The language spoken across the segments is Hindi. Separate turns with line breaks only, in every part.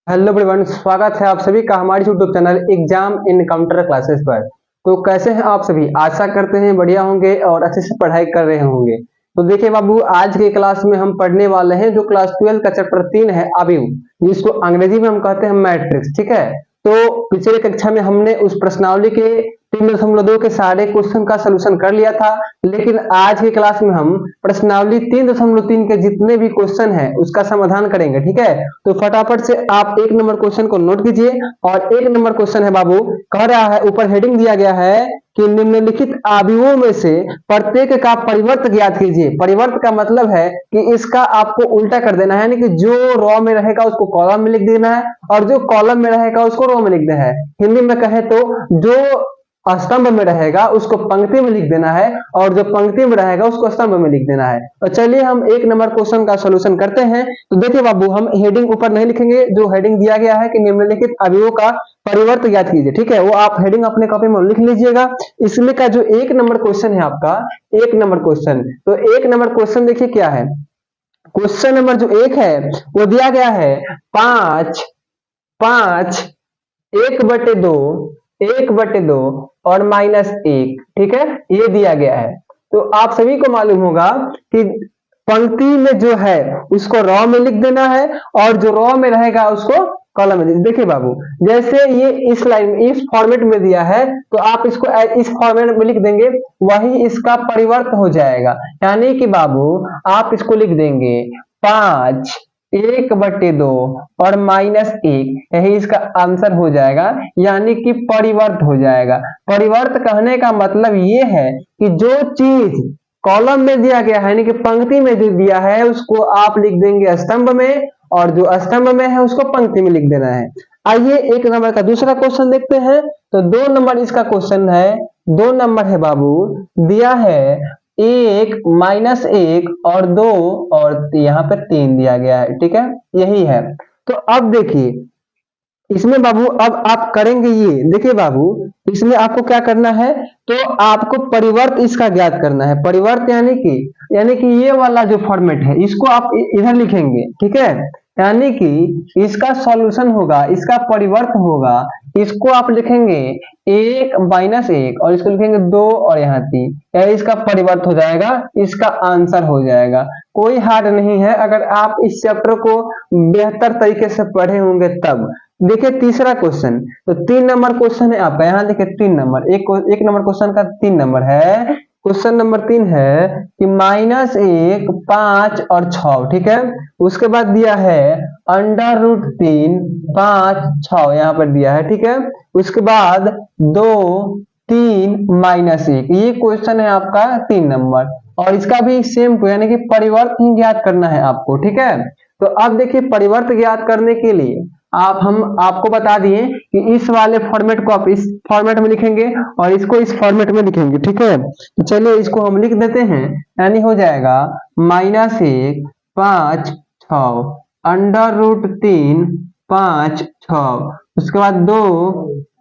हेलो एवरीवन, स्वागत है आप सभी का हमारे YouTube channel exam in counter classes पर। तो कैसे हैं आप सभी? आशा करते हैं बढ़िया होंगे और अच्छे से पढ़ाई कर रहे होंगे। तो देखिए बाबू, आज के क्लास में हम पढ़ने वाले हैं जो क्लास 12 का चैप्टर 3 है अवयव, जिसको अंग्रेजी में हम कहते हैं मैट्रिक्स। ठीक है। तो पिछले कक्षा में हमने उस प्रश्नावली के 3.2 के सारे क्वेश्चन का सलूशन कर लिया था, लेकिन आज की क्लास में हम प्रश्नावली 3.3 के जितने भी क्वेश्चन है उसका समाधान करेंगे। ठीक है। तो फटाफट से आप 1 नंबर क्वेश्चन को नोट कीजिए। और 1 नंबर क्वेश्चन है बाबू, कह रहा है, ऊपर हेडिंग दिया गया है कि निम्नलिखित अवयवों में से प्रत्येक का परिवर्त ज्ञात कीजिए। परिवर्त का मतलब है कि इसका आपको उल्टा कर देना है, यानी कि जो रो में रहेगा उसको कॉलम में लिख देना है और जो कॉलम में रहेगा उसको रो में लिख देना है। हिंदी में कहे तो जो स्तंभ में रहेगा उसको पंक्ति में लिख देना है और जो पंक्ति में रहेगा उसको स्तंभ में लिख देना है। तो चलिए हम 1 नंबर क्वेश्चन का सॉल्यूशन करते हैं। तो देखिए बाबू, हम हेडिंग ऊपर नहीं लिखेंगे, जो हेडिंग दिया गया है कि निम्नलिखित अवयवों का परिवर्त ज्ञात कीजिए। ठीक है, वो आप हेडिंग अपने कॉपी में लिख लीजिएगा। इसमें का जो 1 नंबर क्वेश्चन है आपका, 1 नंबर क्वेश्चन, तो 1 नंबर क्वेश्चन देखिए क्या है। क्वेश्चन नंबर जो 1 है वो दिया गया है 5 5 1/2 1/2 और -1। ठीक है, ये दिया गया है। तो आप सभी को मालूम होगा कि पंक्ति में जो है उसको रॉ में लिख देना है और जो रॉ में रहेगा उसको कॉलम में। देखिए बाबू, जैसे ये इस लाइन इस फॉर्मेट में दिया है तो आप इसको इस फॉर्मेट में लिख देंगे, वही इसका परिवर्त हो जाएगा। यानी कि बाबू आप इसको लिख देंगे 5 1/2 और -1, यही इसका आंसर हो जाएगा, यानी कि परिवर्त हो जाएगा। परिवर्त कहने का मतलब ये है कि जो चीज कॉलम में दिया गया है यानी कि पंक्ति में जो दिया है उसको आप लिख देंगे स्तंभ में, और जो स्तंभ में है उसको पंक्ति में लिख देना है। आइए 1 नंबर का दूसरा क्वेश्चन देखते हैं। तो 2 नंबर इसका क्वेश्चन है। 2 नंबर है बाबू, दिया है 1 -1 और 2 और यहाँ पे 3 दिया गया है। ठीक है, यही है। तो अब देखिए इसमें बाबू, अब आप करेंगे ये, देखिए बाबू, इसमें आपको क्या करना है, तो आपको परिवर्त इसका ज्ञात करना है। परिवर्त यानी कि ये वाला जो फॉर्मेट है इसको आप इधर लिखेंगे। ठीक है, यानी कि इसका सॉल्यूशन होगा, इसका परिवर्त होगा, इसको आप लिखेंगे 1 -1 और इसको लिखेंगे 2 और यहाँ 3, यानी इसका परिवर्त हो जाएगा, इसका आंसर हो जाएगा। कोई हार्ड नहीं है अगर आप इस चैप्टर को बेहतर तरीके से पढ़े होंगे तब। देखिए तीसरा क्वेश्चन, तो 3 नंबर क्वेश्चन है आपका, यहाँ देखिए 3 नंबर, एक नंबर क्वेश्चन का 3 नंबर है। क्वेश्चन नंबर 3 है कि -1 5 और 6। ठीक है, उसके बाद दिया है √3 5 6, यहाँ पर दिया है। ठीक है, उसके बाद 2 3 -1, ये क्वेश्चन है आपका 3 नंबर, और इसका भी सेम टू यानी कि परिवर्त ही ज्ञात करना है आपको। ठीक है, तो अब देखिए परिवर्त ज्ञात करने के लिए हम आपको बता दिए कि इस वाले फॉर्मेट को आप इस फॉर्मेट में लिखेंगे और इसको इस फॉर्मेट में लिखेंगे। ठीक है, तो चलिए इसको हम लिख देते हैं, यानी हो जाएगा -1 5 6 √3 5 6, उसके बाद 2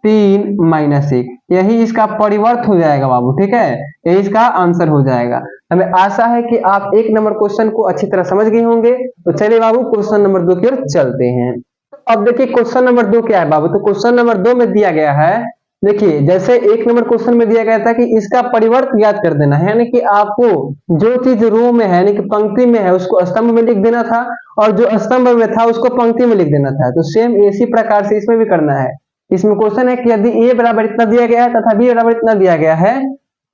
3 -1, यही इसका परिवर्त हो जाएगा बाबू। ठीक है, यही इसका आंसर हो जाएगा। हमें आशा है कि आप 1 नंबर क्वेश्चन को अच्छी तरह समझ गए होंगे। तो चलिए बाबू क्वेश्चन नंबर 2 की ओर चलते हैं। अब देखिए क्वेश्चन नंबर 2 क्या है बाबू, तो क्वेश्चन नंबर 2 में दिया गया है, देखिए जैसे 1 नंबर क्वेश्चन में दिया गया था कि इसका परिवर्त ज्ञात कर देना है, यानी कि आपको जो चीज रो में है यानी कि पंक्ति में है उसको स्तंभ में लिख देना था और जो स्तंभ में था उसको पंक्ति में लिख देना था। तो सेम इसी प्रकार से इसमें भी करना है। इसमें क्वेश्चन है कि यदि a बराबर इतना दिया गया है तथा b बराबर इतना दिया गया है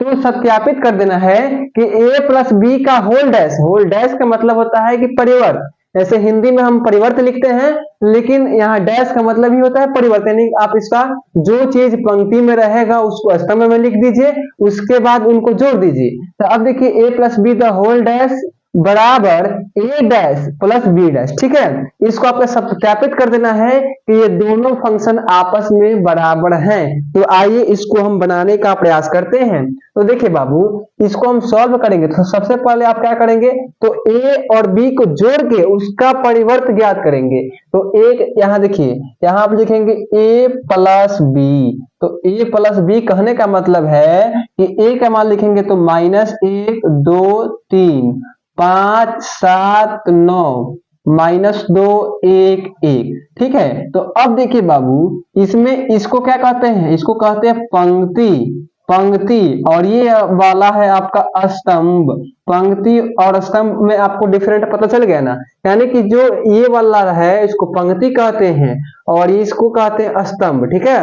तो सत्यापित कर देना है कि a प्लस बी का होल डैश का मतलब होता है कि परिवर्त। जैसे हिंदी में हम परिवर्त लिखते हैं, लेकिन यहाँ डैश का मतलब ही होता है परिवर्त, यानी आप इसका जो चीज पंक्ति में रहेगा उसको स्तंभ में लिख दीजिए, उसके बाद उनको जोड़ दीजिए। तो अब देखिए a plus B the whole dash बराबर a dash plus b dash. ठीक है, इसको आपको सत्यापित कर देना है कि ये दोनों फंक्शन आपस में बराबर हैं। तो आइए इसको हम बनाने का प्रयास करते हैं। तो देखिए बाबू, इसको हम सॉल्व करेंगे तो सबसे पहले आप क्या करेंगे, तो a और b को जोड़ के उसका परिवर्त ज्ञात करेंगे। तो एक यहाँ देखिए, यहाँ आप लिखेंगे a प्लस b, तो a प्लस b कहने का मतलब है कि a का मान लिखेंगे तो -1 2 3 5 7 9, -2 1 1। ठीक है, तो अब देखिए बाबू, इसमें इसको क्या कहते हैं, इसको कहते हैं पंक्ति, पंक्ति, और ये वाला है आपका स्तंभ। पंक्ति और स्तंभ में आपको डिफरेंट पता चल गया ना, यानी कि जो ये वाला है इसको पंक्ति कहते हैं और इसको कहते हैं स्तंभ। ठीक है,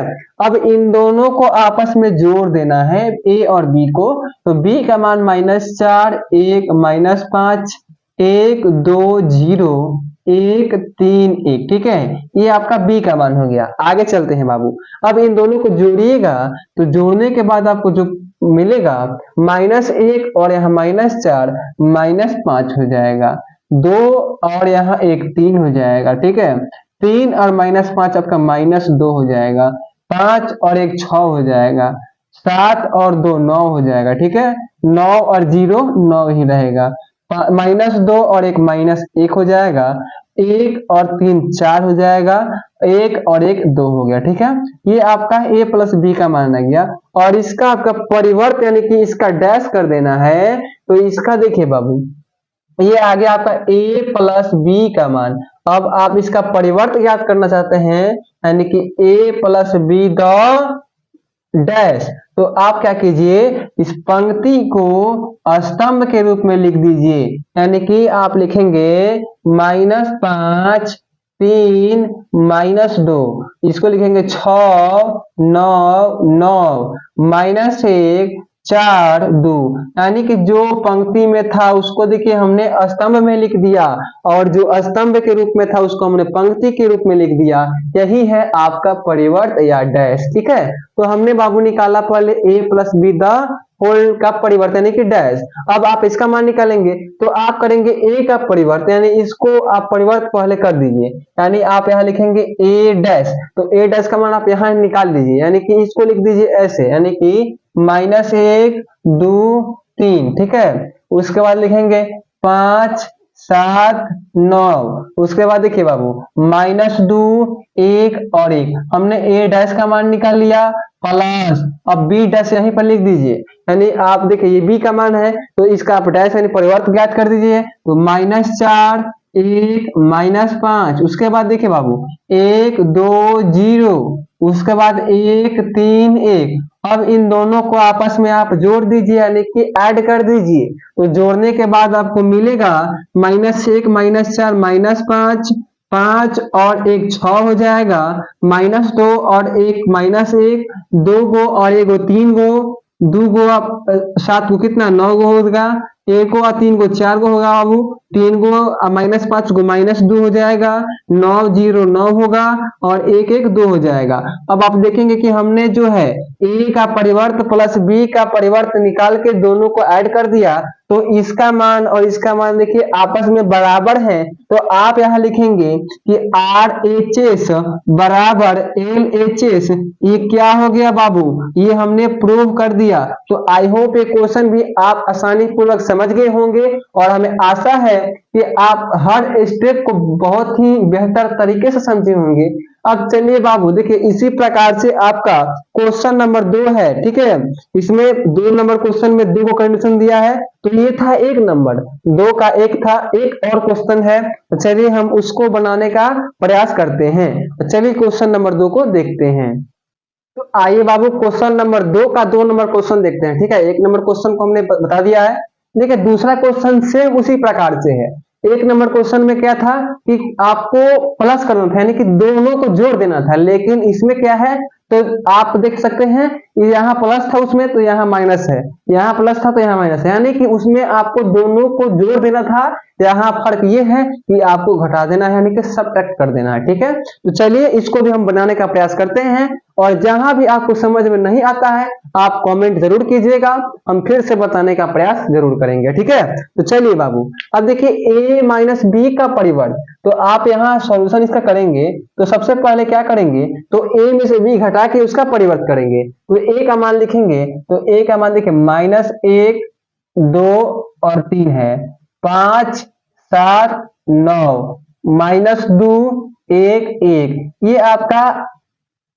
अब इन दोनों को आपस में जोड़ देना है, ए और बी को। तो बी का मान -4 1 -5 1 2 0 1 3 1। ठीक है, ये आपका बी का मान हो गया। आगे चलते हैं बाबू, अब इन दोनों को जोड़िएगा तो जोड़ने के बाद आपको जो मिलेगा -1 और यहाँ -4 -5 हो जाएगा, 2 और यहाँ 1 3 हो जाएगा। ठीक है, 3 और -5 आपका -2 हो जाएगा, 5 और 1 6 हो जाएगा, 7 और 2 9 हो जाएगा। ठीक है, 9 और 0 9 ही रहेगा, -2 और 1 -1 हो जाएगा, 1 और 3 4 हो जाएगा, 1 और 1 2 हो गया। ठीक है, ये आपका a प्लस बी का मान आ गया। और इसका आपका परिवर्त यानी कि इसका डैश कर देना है, तो इसका देखिए बाबू, ये आ गया आपका a प्लस बी का मान। अब आप इसका परिवर्त ज्ञात करना चाहते हैं, यानी कि a plus B the dash, तो आप क्या कीजिए, इस पंक्ति को स्तंभ के रूप में लिख दीजिए, यानी कि आप लिखेंगे -5 3 -2, इसको लिखेंगे 6 9 9 -1 4 2, यानी कि जो पंक्ति में था उसको देखिए हमने स्तंभ में लिख दिया और जो स्तंभ के रूप में था उसको हमने पंक्ति के रूप में लिख दिया। यही है आपका परिवर्त या डैश। ठीक है, तो हमने बाबू निकाला पहले a plus B the whole का परिवर्त यानी कि डैश। अब आप इसका मान निकालेंगे तो आप करेंगे a का परिवर्त, यानी इसको आप परिवर्त पहले कर दीजिए, यानी आप यहाँ लिखेंगे a डैश, तो a डैश का मान आप यहाँ निकाल दीजिए, यानी कि इसको लिख दीजिए ऐसे, यानी कि -1 2 3। ठीक है, उसके बाद लिखेंगे 5 7 9, उसके बाद देखिए बाबू -2 1 और 1, हमने a डैश का मान निकाल लिया प्लस, अब b डैश यहीं पर लिख दीजिए, यानी आप देखिए ये b का मान है तो इसका आप डैश यानी परिवर्त ज्ञात कर दीजिए, तो -4 1 -5, उसके बाद देखिए बाबू 1 2 0, उसके बाद 1 3 1। अब इन दोनों को आपस में आप जोड़ दीजिए, यानी कि ऐड कर दीजिए, तो जोड़ने के बाद आपको मिलेगा -1 -4 -5 5 और 1 6 हो जाएगा, -2 और 1 -1 2 गो और 1 गो 3 गो, 2 गो आप 7 को कितना 9 गो होगा, 1 गो और 3 गो 4 गो होगा बाबू, 3 गो -5 गो -2 हो जाएगा, 9 0 9 होगा और 1 1 2 हो जाएगा। अब आप देखेंगे कि हमने जो है a का परिवर्त प्लस b का परिवर्त निकाल के दोनों को ऐड कर दिया, तो इसका मान और इसका मान देखिए आपस में बराबर है, तो आप यहाँ लिखेंगे कि RHS बराबर LHS। ये क्या हो गया बाबू, ये हमने प्रूव कर दिया। तो आई होप ये क्वेश्चन भी आप आसानी पूर्वक समझ गए होंगे और हमें आशा है कि आप हर स्टेप को बहुत ही बेहतर तरीके से समझे होंगे। अब चलिए बाबू देखिए, इसी प्रकार से आपका क्वेश्चन नंबर 2 है। ठीक है, इसमें 2 नंबर क्वेश्चन में 2 को कंडीशन दिया है, तो ये था 1 नंबर, 2 का 1 था, एक और क्वेश्चन है, तो चलिए हम उसको बनाने का प्रयास करते हैं। तो चलिए क्वेश्चन नंबर 2 को देखते हैं। तो आइए बाबू क्वेश्चन नंबर 2 का 2 नंबर क्वेश्चन देखते हैं। ठीक है, 1 नंबर क्वेश्चन को हमने बता दिया है। देखिए दूसरा क्वेश्चन सेम उसी प्रकार से है। 1 नंबर क्वेश्चन में क्या था कि आपको प्लस करना था, यानी कि दोनों को जोड़ देना था, लेकिन इसमें क्या है, तो आप देख सकते हैं यहाँ प्लस था उसमें तो यहाँ माइनस है, यहाँ प्लस था तो यहाँ माइनस है, यानी कि उसमें आपको दोनों को जोड़ देना था। यहाँ फर्क ये है कि आपको घटा देना है, यानी कि सबट्रैक्ट कर देना है। ठीक है, तो चलिए इसको भी हम बनाने का प्रयास करते हैं, और जहां भी आपको समझ में नहीं आता है आप कमेंट जरूर कीजिएगा, हम फिर से बताने का प्रयास जरूर करेंगे। ठीक है, तो चलिए बाबू अब देखिए a माइनस बी का परिवर्त, तो आप यहाँ सॉल्यूशन इसका करेंगे तो सबसे पहले क्या करेंगे, तो a में से b घटा के उसका परिवर्त करेंगे, तो a का मान लिखेंगे, तो a का मान देखिए -1 2 और 3 है, 5 7 9 -2 1 1, ये आपका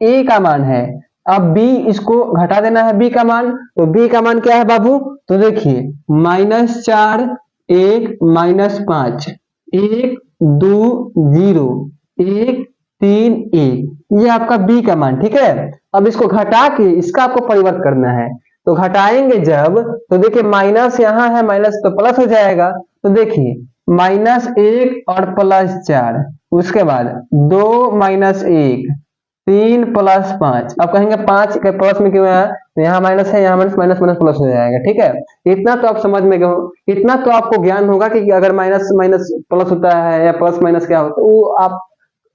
a का मान है। अब b इसको घटा देना है b का मान, तो b का मान क्या है बाबू, तो देखिए -4 1 -5 1 2 0 1 3 1, ये आपका b का मान, ठीक है। अब इसको घटा के इसका आपको परिवर्त करना है, तो घटाएंगे जब, तो देखिए माइनस यहाँ है, माइनस तो प्लस हो जाएगा। तो देखिए -1 और +4, उसके बाद 2 -1 3 + 5। अब कहेंगे 5 के प्लस में क्यों है, तो यहाँ माइनस है, यहाँ माइनस, माइनस माइनस प्लस हो जाएगा, ठीक है। इतना तो आप समझ में गए, इतना तो आपको ज्ञान होगा कि अगर माइनस माइनस प्लस होता है या प्लस माइनस क्या होता है, वो आप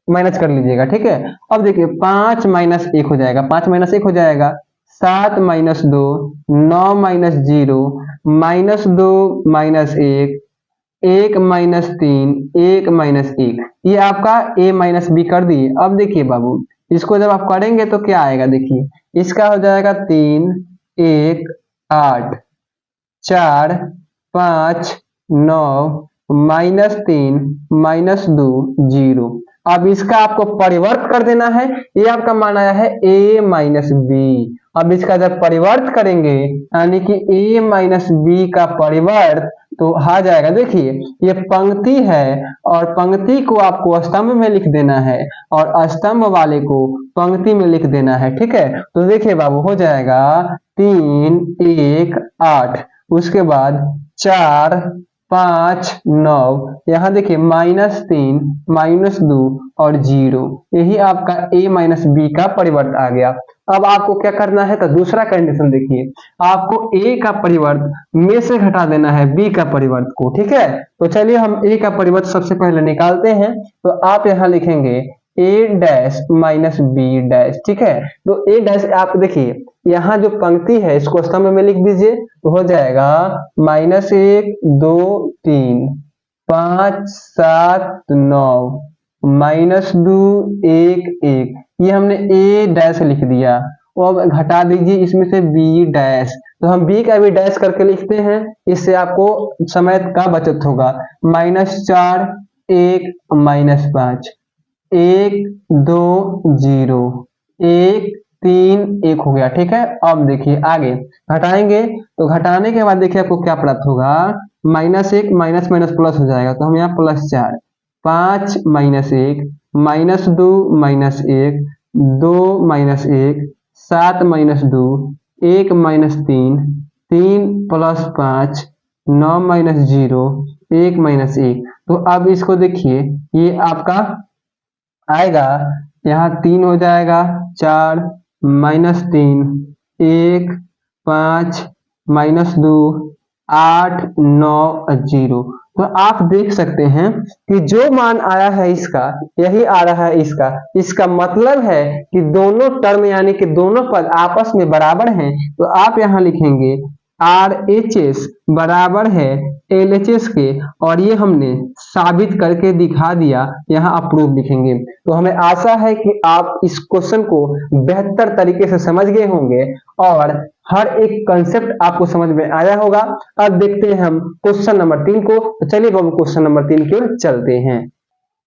माइनस कर लीजिएगा, ठीक है। अब देखिए 5 - 1 हो जाएगा, 5 - 1 हो जाएगा 7 - 2 9 - 0 -2 -1 1 -3 1 -1, ये आपका a - b कर दिए। अब देखिए बाबू, इसको जब आप करेंगे तो क्या आएगा, देखिए इसका हो जाएगा 3 1 8 4 5 9 -3 -2 0। अब इसका आपको परिवर्त कर देना है, ये आपका मान आया है a - b। अब इसका जब परिवर्त करेंगे, यानी कि a - b का परिवर्त, तो आ जाएगा, देखिए ये पंक्ति है और पंक्ति को आपको स्तंभ में लिख देना है और स्तंभ वाले को पंक्ति में लिख देना है, ठीक है। तो देखिए बाबू, हो जाएगा 3 1 8, उसके बाद 4 5 9, यहाँ देखिए -3 -2 और 0, यही आपका a - b का परिवर्त आ गया। अब आपको क्या करना है, तो दूसरा कंडीशन देखिए, आपको a का परिवर्त में से घटा देना है b का परिवर्त को, ठीक है। तो चलिए हम a का परिवर्त सबसे पहले निकालते हैं। तो आप यहाँ लिखेंगे a' - b', ठीक है। तो a' आप देखिए यहाँ जो पंक्ति है इसको स्तंभ में लिख दीजिए, तो हो जाएगा -1 2 3 5 7 9 -2 1 1, ये हमने a' लिख दिया। और अब घटा दीजिए इसमें से b', तो हम b का भी डैश करके लिखते हैं, इससे आपको समय का बचत होगा। -4 1 -5 1 2 0 1 3 1 हो गया, ठीक है। अब देखिए आगे घटाएंगे, तो घटाने के बाद देखिए आपको क्या प्राप्त होगा, -1 माइनस माइनस प्लस हो जाएगा, तो हम यहाँ +4 5 - 1 -2 -1 2 -1 7 - 2 1 -3 3 + 5 9 -0 1 -1। तो अब इसको देखिए, ये आपका आएगा, यहाँ 3 हो जाएगा 4 -3 1 5 -2 8 9 0। तो आप देख सकते हैं कि जो मान आया है इसका, यही आ रहा है इसका। इसका मतलब है कि दोनों टर्म यानी कि दोनों पद आपस में बराबर हैं। तो आप यहाँ लिखेंगे RHS बराबर है LHS के, और ये हमने साबित करके दिखा दिया, यहाँ अप्रूव लिखेंगे। तो हमें आशा है कि आप इस क्वेश्चन को बेहतर तरीके से समझ गए होंगे और हर एक कंसेप्ट आपको समझ में आया होगा। अब देखते हैं हम क्वेश्चन नंबर 3 को। तो चलिए बाबू क्वेश्चन नंबर 3 की ओर चलते हैं।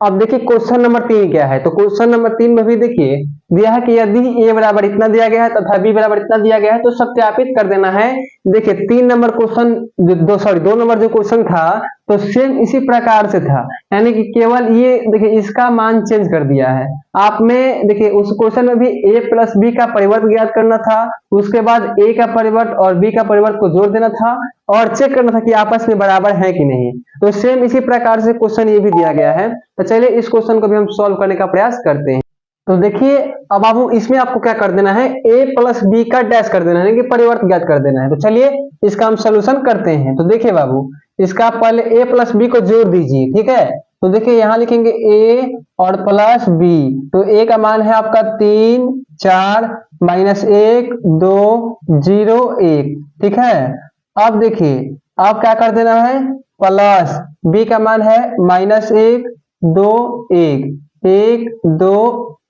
अब देखिए क्वेश्चन नंबर 3 क्या है, तो क्वेश्चन नंबर 3 में भी देखिए दिया है कि यदि a बराबर इतना दिया गया है तथा b बराबर इतना दिया गया है, तो सत्यापित कर देना है। देखिए 3 नंबर क्वेश्चन, 2 नंबर जो क्वेश्चन था तो सेम इसी प्रकार से था, यानी कि केवल ये देखिए इसका मान चेंज कर दिया है। आप में देखिए उस क्वेश्चन में भी a + b का परिवर्त ज्ञात करना था, उसके बाद a का परिवर्त और b का परिवर्त को जोड़ देना था और चेक करना था कि आपस में बराबर है कि नहीं। तो सेम इसी प्रकार से क्वेश्चन ये भी दिया गया है। तो चलिए इस क्वेश्चन को भी हम सॉल्व करने का प्रयास करते हैं। तो देखिए अब बाबू इसमें आपको क्या कर देना है, a + b का डैश कर देना है, यानी कि परिवर्त ज्ञात कर देना है। तो चलिए इसका हम सोल्यूशन करते हैं। तो देखिए बाबू, इसका पहले a + b को जोड़ दीजिए, ठीक है। तो देखिए यहाँ लिखेंगे a और +b, तो a का मान है आपका 3 4 -1 2 0 1, ठीक है। अब देखिए अब क्या कर देना है, प्लस b का मान है -1 2 1 1 2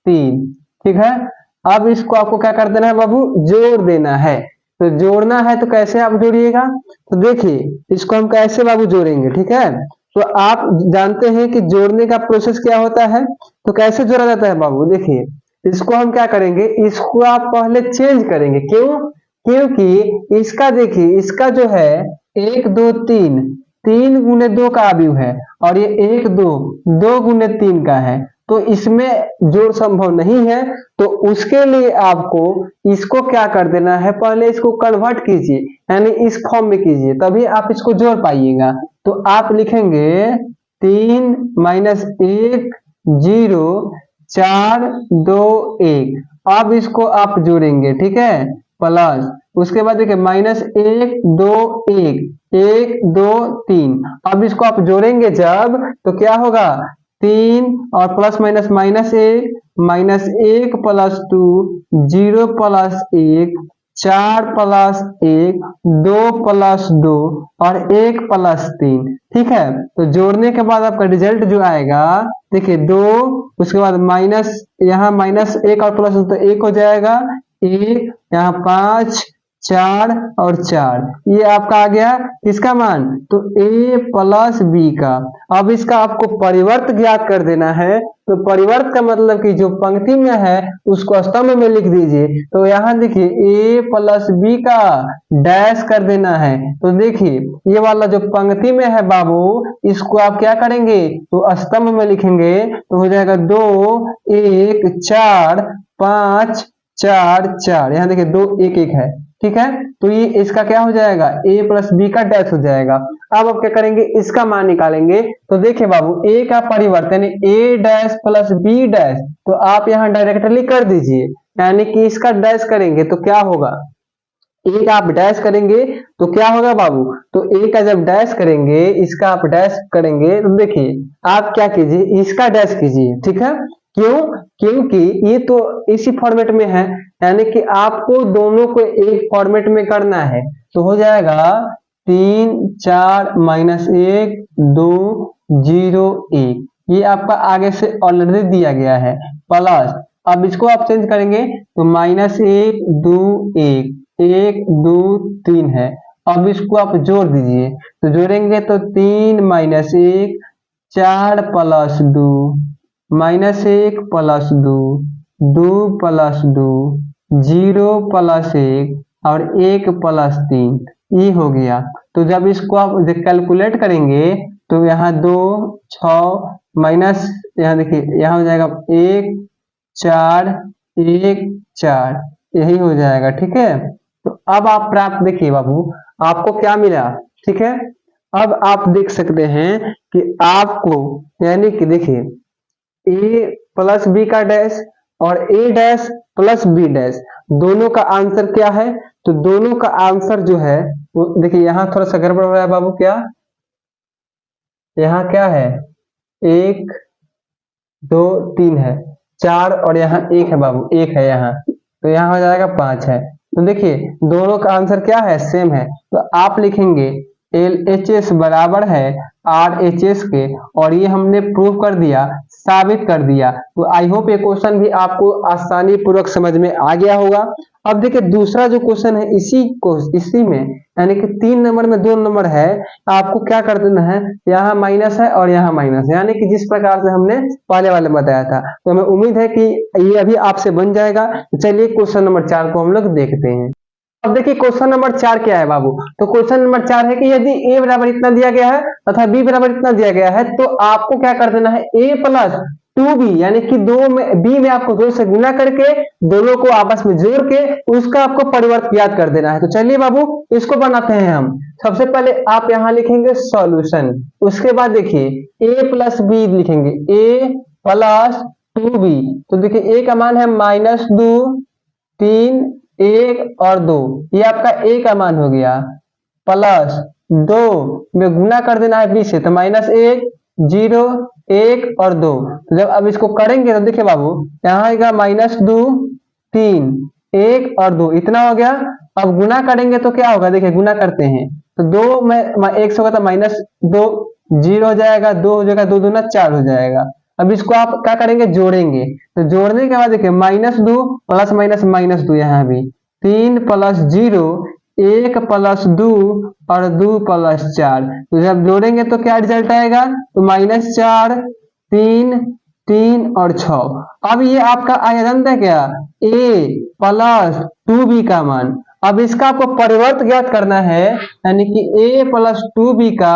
3, ठीक है। अब इसको आपको क्या कर देना है बाबू, जोड़ देना है। तो जोड़ना है तो कैसे आप जोड़िएगा, तो देखिए इसको हम कैसे बाबू जोड़ेंगे, ठीक है। तो आप जानते हैं कि जोड़ने का प्रोसेस क्या होता है, तो कैसे जोड़ा जाता है बाबू, देखिए इसको हम क्या करेंगे, इसको आप पहले चेंज करेंगे। क्यों, क्योंकि इसका देखिए इसका जो है 1 2 3 3 गुने 2 का अवयव है और ये 1 2 गुने 3 का है, तो इसमें जोड़ संभव नहीं है। तो उसके लिए आपको इसको क्या कर देना है, पहले इसको कन्वर्ट कीजिए, यानी इस फॉर्म में कीजिए, तभी आप इसको जोड़ पाइएगा। तो आप लिखेंगे 3 माइनस 1 0 4 2 1। अब इसको आप जोड़ेंगे, ठीक है, प्लस उसके बाद देखिए माइनस 1 2 1 1 2 3। अब इसको आप जोड़ेंगे जब तो क्या होगा, 3 और plus minus minus 1 minus 1 plus 2 0 plus 1 4 plus 1 2 plus 2 और 1 प्लस 3। ठीक है, तो जोड़ने के बाद आपका रिजल्ट जो आएगा देखिए 2, उसके बाद माइनस, यहाँ माइनस 1 और प्लस तो 1 हो जाएगा, 1 यहाँ 5 4 और 4, ये आपका आ गया किसका मान, तो a प्लस बी का। अब इसका आपको परिवर्त ज्ञात कर देना है, तो परिवर्त का मतलब कि जो पंक्ति में है उसको स्तंभ में लिख दीजिए। तो यहाँ देखिए a प्लस बी का डैश कर देना है। तो देखिए ये वाला जो पंक्ति में है बाबू, इसको आप क्या करेंगे, तो स्तंभ में लिखेंगे, तो हो जाएगा 2 1 4 5 4 4। यहाँ देखिए 2 1 1 है, ठीक है, तो ये इसका क्या हो जाएगा, a प्लस बी का डैश हो जाएगा। अब आप क्या करेंगे, इसका मान निकालेंगे। तो देखिए बाबू a का परिवर्तन a dash plus B dash, तो आप यहाँ डायरेक्टली कर दीजिए, यानी कि इसका डैश करेंगे तो क्या होगा, a का आप डैश करेंगे तो क्या होगा बाबू, तो a का जब डैश करेंगे, इसका आप डैश करेंगे, तो देखिए आप क्या कीजिए, इसका डैश कीजिए, ठीक है, क्यों, क्योंकि ये तो इसी फॉर्मेट में है, यानी कि आपको दोनों को एक फॉर्मेट में करना है। तो हो जाएगा 3 4 माइनस 1 2 0 1, ये आपका आगे से ऑलरेडी दिया गया है, प्लस अब इसको आप चेंज करेंगे तो माइनस 1 2 1 1 2 3 है। अब इसको आप जोड़ दीजिए, तो जोड़ेंगे तो 3 minus 1 4 plus 2 minus 1 plus 2 2 plus 2 0 plus 1 और 1 प्लस 3, ये हो गया। तो जब इसको आप कैलकुलेट करेंगे तो यहाँ 2 6 माइनस, यहाँ देखिए यहाँ हो जाएगा 1 4 1 4, यही हो जाएगा, ठीक है। तो अब आप प्राप्त देखिए बाबू आपको क्या मिला, ठीक है। अब आप देख सकते हैं कि आपको, यानी कि देखिए a प्लस बी का डैश और a dash plus B dash, दोनों का आंसर क्या है, तो दोनों का आंसर जो है वो देखिए यहाँ थोड़ा सा गड़बड़ हो रहा है बाबू, क्या यहाँ क्या है, 1 2 3 है, 4 और यहाँ 1 है बाबू, 1 है यहाँ, तो यहाँ हो जाएगा 5 है। तो देखिए दोनों का आंसर क्या है, सेम है। तो आप लिखेंगे LHS बराबर है RHS के, और ये हमने प्रूव कर दिया, साबित कर दिया। तो आई होप ये क्वेश्चन भी आपको आसानी पूर्वक समझ में आ गया होगा। अब देखिए दूसरा जो क्वेश्चन है इसी में, यानी कि 3 नंबर में 2 नंबर है, आपको क्या कर देना है, यहाँ माइनस है और यहाँ माइनस, यानी कि जिस प्रकार से हमने पहले वाले में बताया था। तो हमें उम्मीद है कि ये अभी आपसे बन जाएगा। तो चलिए क्वेश्चन नंबर 4 को हम लोग देखते हैं। अब देखिए क्वेश्चन नंबर 4 क्या है बाबू, तो क्वेश्चन नंबर 4 है कि यदि a बराबर इतना दिया गया है तथा b बराबर इतना दिया गया है, तो आपको क्या कर देना है, a प्लस 2b, यानी कि b में आपको 2 से गुना करके दोनों को आपस में जोड़ के उसका आपको परिवर्त ज्ञात कर देना है। तो चलिए बाबू इसको बनाते हैं हम। सबसे पहले आप यहाँ लिखेंगे सॉल्यूशन, उसके बाद देखिए a प्लस बी लिखेंगे, a प्लस 2b। तो देखिए a का मान है -2 3 1 और 2, ये आपका a का मान हो गया, प्लस 2 में गुना कर देना है b से, तो -1 0 1 और 2। तो जब अब इसको करेंगे तो देखिए बाबू यहाँ आएगा -2 3 1 और 2, इतना हो गया। अब गुना करेंगे तो क्या होगा, देखिए गुना करते हैं तो 2 में 1 से होगा तो -2 0 हो जाएगा, 2 हो जाएगा, 2 दूना 4 हो जाएगा। अब इसको आप क्या करेंगे, जोड़ेंगे। तो जोड़ने के बाद देखिए -2 प्लस माइनस -2, यहाँ भी 3 प्लस 0 1 प्लस 2 और 2 प्लस 4। तो जब जोड़ेंगे तो क्या रिजल्ट आएगा, तो -4 3 3 और 6। अब ये आपका आ जाता है क्या, a प्लस 2b का मान। अब इसका आपको परिवर्त ज्ञात करना है, यानी कि a प्लस 2b का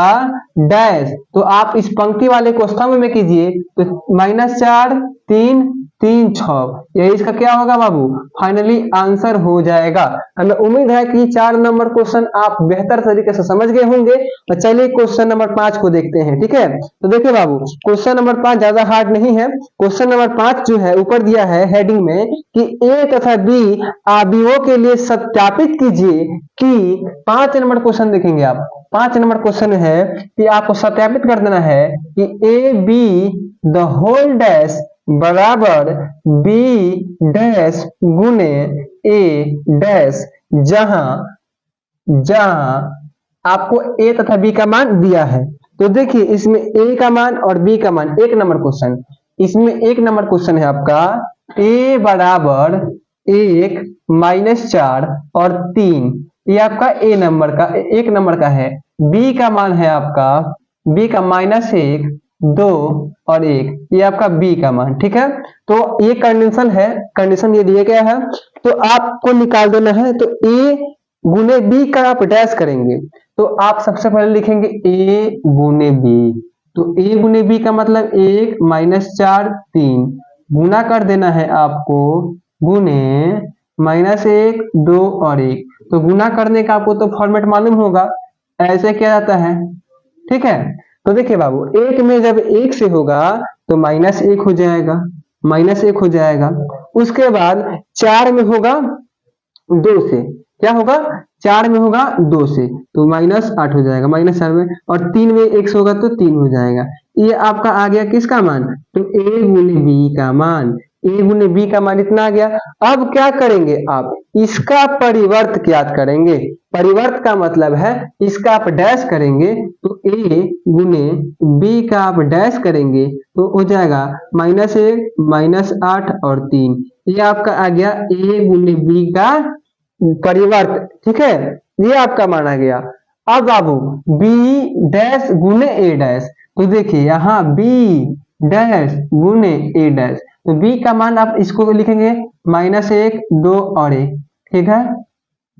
डैश। तो आप इस पंक्ति वाले को स्तंभ में कीजिए, तो -4 3 3 6, यही इसका क्या होगा बाबू, फाइनली आंसर हो जाएगा। हमें उम्मीद है कि 4 नंबर क्वेश्चन आप बेहतर तरीके से समझ गए होंगे। तो चलिए क्वेश्चन नंबर 5 को देखते हैं, ठीक है। तो देखिए बाबू, क्वेश्चन नंबर 5 ज्यादा हार्ड नहीं है। क्वेश्चन नंबर 5 जो है ऊपर दिया है हेडिंग में कि ए तथा बी अवयवों के लिए सत्यापित कीजिए कि 5 नंबर क्वेश्चन देखेंगे आप। 5 नंबर क्वेश्चन है कि आपको सत्यापित कर देना है कि A B the whole dash बराबर बी डैश गुने ए डैश, जहां आपको ए तथा बी का मान दिया है। तो देखिए इसमें ए का मान और बी का मान, 1 नंबर क्वेश्चन, इसमें 1 नंबर क्वेश्चन है आपका ए बराबर 1 -4 और 3, ये आपका ए नंबर का 1 नंबर का है। बी का मान है आपका, बी का -1 2 और 1, ये आपका बी का मान, ठीक है। तो ये कंडीशन है, कंडीशन ये दिया गया है, तो आपको निकाल देना है। तो ए गुने बी का आप डैश करेंगे, तो आप सबसे पहले लिखेंगे ए गुने बी। तो ए गुने बी का मतलब 1 -4 3, गुना कर देना है आपको, गुने -1 2 और 1। तो गुना करने का आपको तो फॉर्मेट मालूम होगा, ऐसे किया जाता है, ठीक है। तो देखिए बाबू, 1 में जब 1 से होगा तो -1 हो जाएगा, -1 हो जाएगा। उसके बाद 4 में होगा 2 से, क्या होगा, 4 में होगा 2 से, तो -8 हो जाएगा, -4 में। और 3 में 1 से होगा तो 3 हो जाएगा। ये आपका आ गया किसका मान, तो ए गुने बी का मान, ए गुने बी का मान इतना आ गया। अब क्या करेंगे आप, इसका परिवर्त ज्ञात करेंगे। परिवर्त का मतलब है इसका आप डैश करेंगे, तो ए गुने बी का आप डैश करेंगे तो हो जाएगा -1 -8 और 3, ये आपका आ गया ए गुने बी का परिवर्त, ठीक है, ये आपका माना गया। अब बाबू बी डैश गुने ए डैश, तो देखिए यहाँ बी डैश गुने ए डैश, तो बी का मान आप इसको लिखेंगे -1 2 और 1, ठीक है,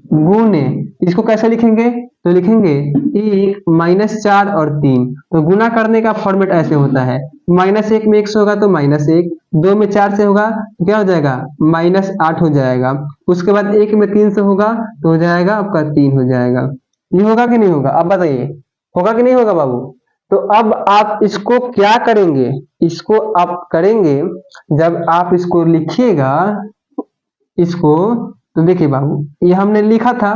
गुने इसको कैसे लिखेंगे, तो लिखेंगे 1 -4 और 3। तो गुना करने का फॉर्मेट ऐसे होता है, -1 में 1 से होगा तो -1, 2 में 4 से होगा तो क्या हो जाएगा, -8 हो जाएगा। उसके बाद 1 में 3 से होगा तो हो जाएगा आपका 3 हो जाएगा। ये होगा कि नहीं होगा, अब बताइए, होगा कि नहीं होगा बाबू। तो अब आप इसको क्या करेंगे, इसको आप करेंगे जब आप इसको लिखिएगा इसको, तो देखिए बाबू ये हमने लिखा था,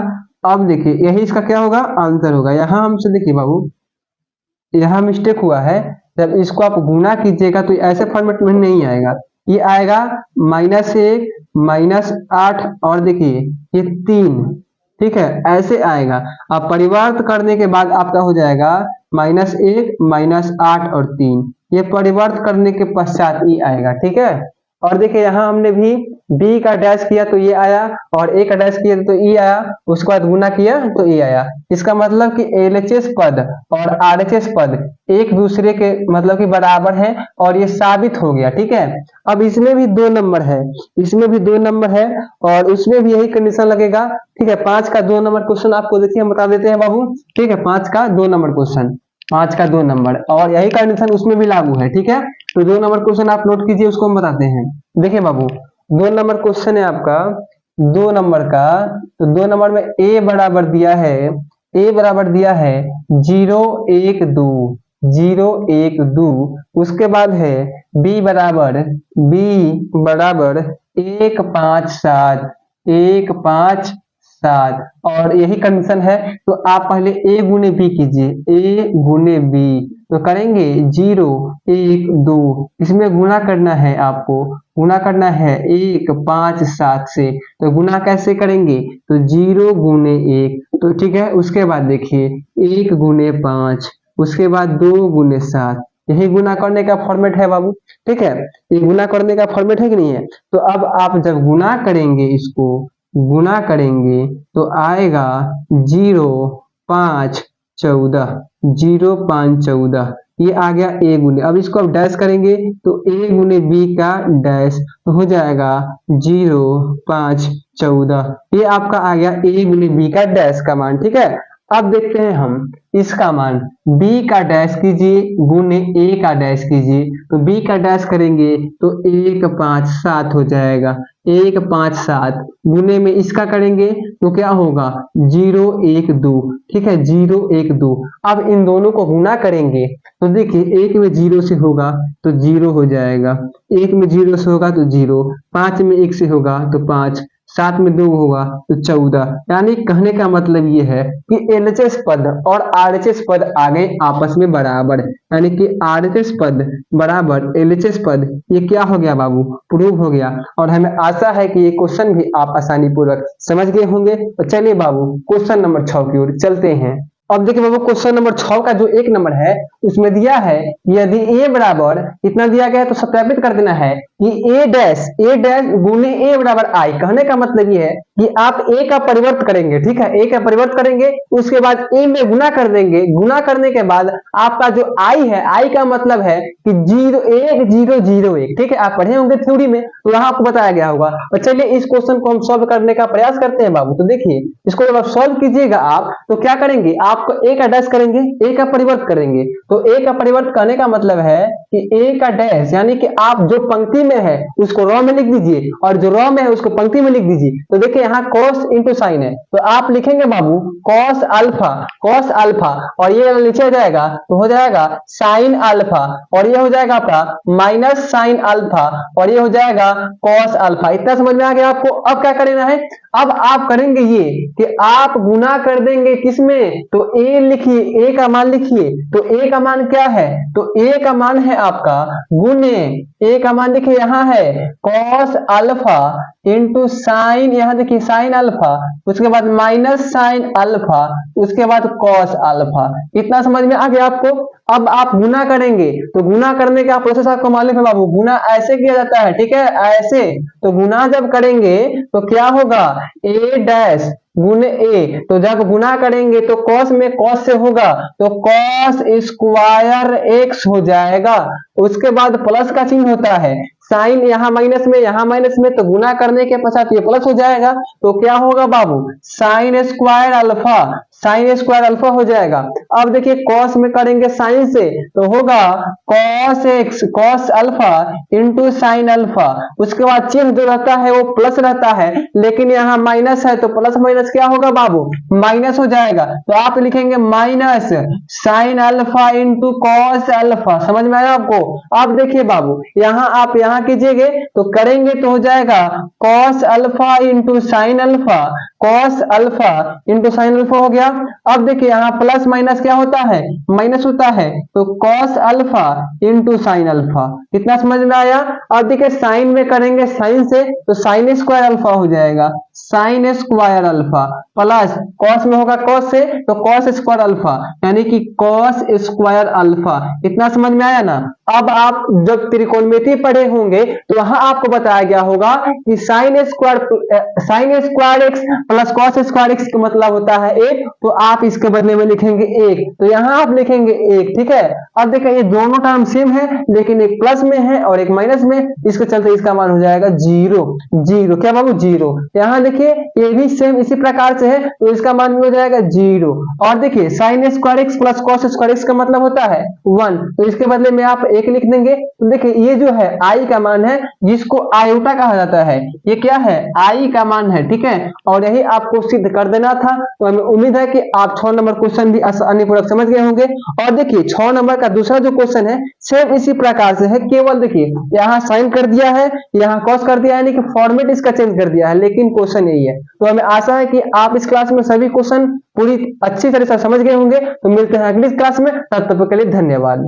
अब देखिए यही इसका क्या होगा, आंसर होगा। यहाँ हमसे देखिए बाबू, यहाँ मिस्टेक हुआ है, जब इसको आप गुना कीजिएगा तो ऐसे फॉर्मेट में नहीं आएगा, ये आएगा -1 -8 और देखिए ये 3, ठीक है, ऐसे आएगा। अब परिवर्त करने के बाद आपका हो जाएगा -1 -8 और 3, ये परिवर्त करने के पश्चात ये आएगा, ठीक है। और देखिए यहाँ हमने भी बी का डैश किया तो ये आया, और ए का डैश किया तो ये आया, उसके बाद गुना किया तो ये आया। इसका मतलब कि एलएचएस पद और आरएचएस पद एक दूसरे के मतलब कि बराबर है, और ये साबित हो गया, ठीक है। अब इसमें भी 2 नंबर है, इसमें भी 2 नंबर है, और उसमें भी यही कंडीशन लगेगा, ठीक है। 5 का 2 नंबर क्वेश्चन आपको देखिए हम बता देते हैं बाबू, ठीक है, 5 का 2 नंबर क्वेश्चन, 5 का 2 नंबर, और यही कंडीशन उसमें भी लागू है, ठीक है। तो 2 नंबर क्वेश्चन आप नोट कीजिए, उसको हम बताते हैं। देखिए बाबू, 2 नंबर क्वेश्चन है आपका 2 नंबर का, तो 2 नंबर में ए बराबर दिया है, ए बराबर दिया है 0 1 2 0 1 2, उसके बाद है बी बराबर 1 5 7 1 5 7, और यही कंडीशन है। तो आप पहले ए गुने बी कीजिए, ए गुने बी, तो करेंगे 0 1 2, इसमें गुना करना है आपको, गुना करना है 1 5 7 से, तो गुना कैसे करेंगे, तो 0 गुने 1, तो ठीक है। उसके बाद देखिए 1 गुने 5, उसके बाद 2 गुने 7, यही गुना करने का फॉर्मेट है बाबू, ठीक है, ये गुना करने का फॉर्मेट है कि नहीं है। तो अब आप जब गुना करेंगे, इसको गुना करेंगे तो आएगा 0 5 14, 0 5 14, ये आ गया a गुने, अब इसको आप डैश करेंगे तो a गुने b का डैश तो हो जाएगा 0 5 14। ये आपका आ गया a गुने b का डैश का मान। ठीक है, अब देखते हैं हम इसका मान। b का डैश कीजिए गुने a का डैश कीजिए, तो b का डैश करेंगे तो 1 5 7 हो जाएगा। 1 5 7 गुने में इसका करेंगे तो क्या होगा 0 1 2। ठीक है, 0 1 2। अब इन दोनों को गुना करेंगे तो देखिए 1 में 0 से होगा तो 0 हो जाएगा, 1 में 0 से होगा तो 0, 5 में 1 से होगा तो 5, 7 में 2 होगा तो 14। यानी कहने का मतलब ये है कि एलएचएस पद और आरएचएस पद आ गए आपस में बराबर, यानी कि आरएचएस पद बराबर एलएचएस पद। ये क्या हो गया बाबू, प्रूव हो गया। और हमें आशा है कि ये क्वेश्चन भी आप आसानी पूर्वक समझ गए होंगे। तो चलिए बाबू क्वेश्चन नंबर 6 की ओर चलते हैं। अब देखिए बाबू क्वेश्चन नंबर 6 का जो 1 नंबर है उसमें दिया है यदि a बराबर इतना दिया गया है तो सत्यापित कर देना है कि a डैश गुने a बराबर i। कहने का मतलब ये है कि आप a का परिवर्त करेंगे। ठीक है, a का परिवर्त करेंगे, उसके बाद a में गुना कर देंगे, गुना करने के बाद आपका जो i है, i का मतलब है कि 0 1 0 0 1। ठीक है, आप पढ़े होंगे थ्योरी में तो यहाँ आपको बताया गया होगा। और चलिए इस क्वेश्चन को हम सॉल्व करने का प्रयास करते हैं बाबू। तो देखिए इसको जब आप सॉल्व कीजिएगा आप तो क्या करेंगे, आप a का डैश करेंगे, a का परिवर्त करेंगे। तो a का परिवर्त करने का मतलब है कि a का डैश यानी कि आप जो पंक्ति में है उसको रॉ में लिख दीजिए और जो रॉ में है उसको पंक्ति में लिख दीजिए। तो देखिए यहाँ cos इंटू साइन है तो आप लिखेंगे बाबू cos अल्फा और ये नीचे हो जाएगा तो हो जाएगा साइन अल्फा और ये हो जाएगा आपका माइनस साइन अल्फा और ये हो जाएगा cos अल्फा। इतना समझ में आ गया आपको। अब क्या करना है, अब आप करेंगे ये कि आप गुना कर देंगे किसमें, तो a लिखिए, a का मान लिखिए। तो a का मान क्या है, तो a का मान है आपका गुने, a का मान देखिए यहाँ है cos अल्फा इंटू साइन, यहाँ देखिए साइन अल्फा, उसके बाद माइनस साइन अल्फा, उसके बाद cos अल्फा। इतना समझ में आ गया आपको। अब आप गुना करेंगे तो गुना करने का प्रोसेस आपको मालूम है बाबू, गुना ऐसे किया जाता है। ठीक है, ऐसे। तो गुना जब करेंगे तो क्या होगा a डैश गुने a, तो जब गुना करेंगे तो cos में cos से होगा तो cos स्क्वायर x हो जाएगा। उसके बाद प्लस का चिन्ह होता है, साइन यहाँ माइनस में यहाँ माइनस में, तो गुना करने के पश्चात ये प्लस हो जाएगा तो क्या होगा बाबू साइन स्क्वायर अल्फा हो जाएगा। अब देखिए cos में करेंगे साइन से तो होगा cos alpha into sine alpha. उसके बाद चिन्ह जो रहता है वो प्लस रहता है लेकिन यहाँ माइनस है तो प्लस माइनस क्या होगा बाबू माइनस हो जाएगा। तो आप लिखेंगे minus sine alpha into cos alpha. समझ में आया आपको। अब देखिए बाबू यहाँ आप यहाँ कीजिएगे तो करेंगे तो हो जाएगा cos alpha into sine alpha, cos alpha into sine alpha हो गया। अब देखिए यहाँ प्लस माइनस क्या होता है माइनस होता है तो cos alpha into sine alpha. कितना समझ में आया। अब देखिए साइन में करेंगे साइन से तो साइन स्क्वायर अल्फा हो जाएगा, sine square alpha plus cos में होगा कॉस से तो कॉस स्क्वायर अल्फा यानी कि कॉस स्क्वायर अल्फा। इतना समझ में आया ना। अब आप जब त्रिकोणमिति पढ़े होंगे तो वहां आपको बताया गया होगा कि sine square x plus cos square x का मतलब होता है 1, तो आप इसके बदले में लिखेंगे 1, तो यहाँ आप लिखेंगे 1। ठीक है। अब देखिए ये दोनों टर्म सेम है लेकिन एक प्लस में है और एक माइनस में, इसके चलते इसका मान हो जाएगा 0। क्या बाबू 0। यहाँ देखिए ये भी सेम इसी प्रकार से है तो इसका मान हो जाएगा 0। और देखिए sine square x plus cos square x का मतलब होता है 1, तो इसके बदले में आप 1 लिख देंगे। तो देखिए ये जो है आई का मान है जिसको आयोटा कहा जाता है, ये क्या है आई का मान है। ठीक है, और यही आपको सिद्ध कर देना था। तो हमें उम्मीद है कि आप 6 नंबर क्वेश्चन भी आसानी पूर्वक समझ गए होंगे। और देखिए 6 नंबर का दूसरा जो क्वेश्चन है सेम इसी प्रकार से है, केवल देखिए यहाँ साइन कर दिया है यहाँ कॉस कर दिया है, यानी कि फॉर्मेट इसका चेंज कर दिया है लेकिन क्वेश्चन यही है। तो हमें आशा है कि आप इस क्लास में सभी क्वेश्चन पूरी अच्छी तरह से समझ गए होंगे। तो मिलते हैं अगली क्लास में, तब तक के लिए धन्यवाद।